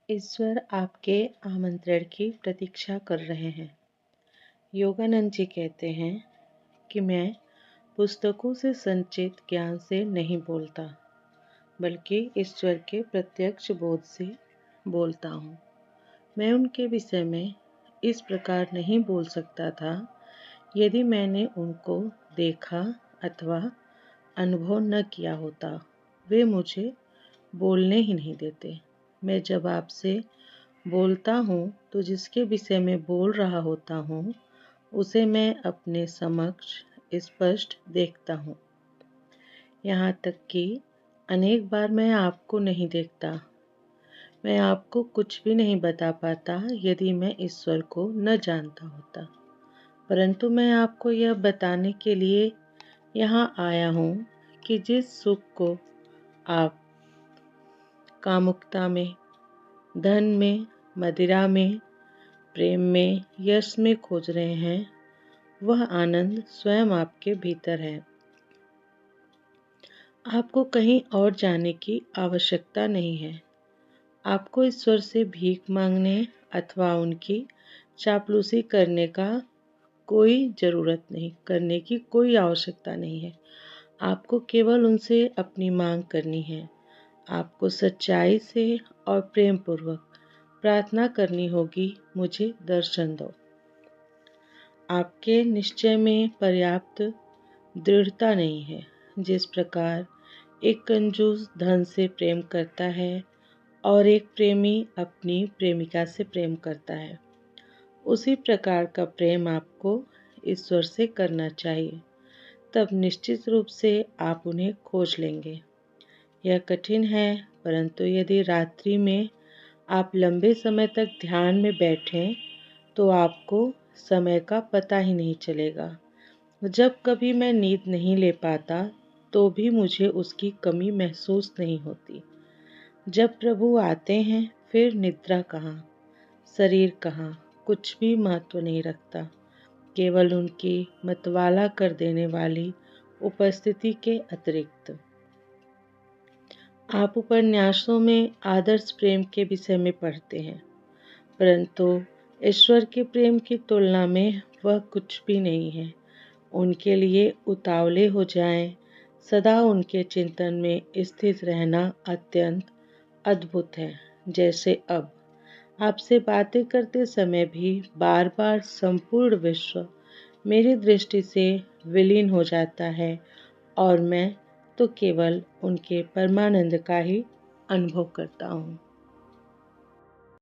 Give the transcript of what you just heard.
ईश्वर आपके आमंत्रण की प्रतीक्षा कर रहे हैं। योगानंद जी कहते हैं कि मैं पुस्तकों से संचित ज्ञान से नहीं बोलता, बल्कि ईश्वर के प्रत्यक्ष बोध से बोलता हूँ। मैं उनके विषय में इस प्रकार नहीं बोल सकता था यदि मैंने उनको देखा अथवा अनुभव न किया होता। वे मुझे बोलने ही नहीं देते। मैं जब आपसे बोलता हूँ तो जिसके विषय में बोल रहा होता हूँ उसे मैं अपने समक्ष स्पष्ट देखता हूँ। यहाँ तक कि अनेक बार मैं आपको नहीं देखता। मैं आपको कुछ भी नहीं बता पाता यदि मैं ईश्वर को न जानता होता। परंतु मैं आपको यह बताने के लिए यहाँ आया हूँ कि जिस सुख को आप कामुकता में, धन में, मदिरा में, प्रेम में, यश में खोज रहे हैं, वह आनंद स्वयं आपके भीतर है। आपको कहीं और जाने की आवश्यकता नहीं है। आपको ईश्वर से भीख मांगने अथवा उनकी चापलूसी करने की कोई आवश्यकता नहीं है। आपको केवल उनसे अपनी मांग करनी है। आपको सच्चाई से और प्रेम पूर्वक प्रार्थना करनी होगी, मुझे दर्शन दो। आपके निश्चय में पर्याप्त दृढ़ता नहीं है। जिस प्रकार एक कंजूस धन से प्रेम करता है और एक प्रेमी अपनी प्रेमिका से प्रेम करता है, उसी प्रकार का प्रेम आपको ईश्वर से करना चाहिए। तब निश्चित रूप से आप उन्हें खोज लेंगे। यह कठिन है, परंतु यदि रात्रि में आप लंबे समय तक ध्यान में बैठें तो आपको समय का पता ही नहीं चलेगा। जब कभी मैं नींद नहीं ले पाता तो भी मुझे उसकी कमी महसूस नहीं होती। जब प्रभु आते हैं फिर निद्रा कहाँ, शरीर कहाँ, कुछ भी महत्व नहीं रखता। केवल उनकी मतवाला कर देने वाली उपस्थिति के अतिरिक्त। आप उपन्यासों में आदर्श प्रेम के विषय में पढ़ते हैं, परंतु ईश्वर के प्रेम की तुलना में वह कुछ भी नहीं है। उनके लिए उतावले हो जाएं, सदा उनके चिंतन में स्थित रहना अत्यंत अद्भुत है। जैसे अब आपसे बातें करते समय भी बार बार संपूर्ण विश्व मेरी दृष्टि से विलीन हो जाता है और मैं तो केवल उनके परमानंद का ही अनुभव करता हूँ।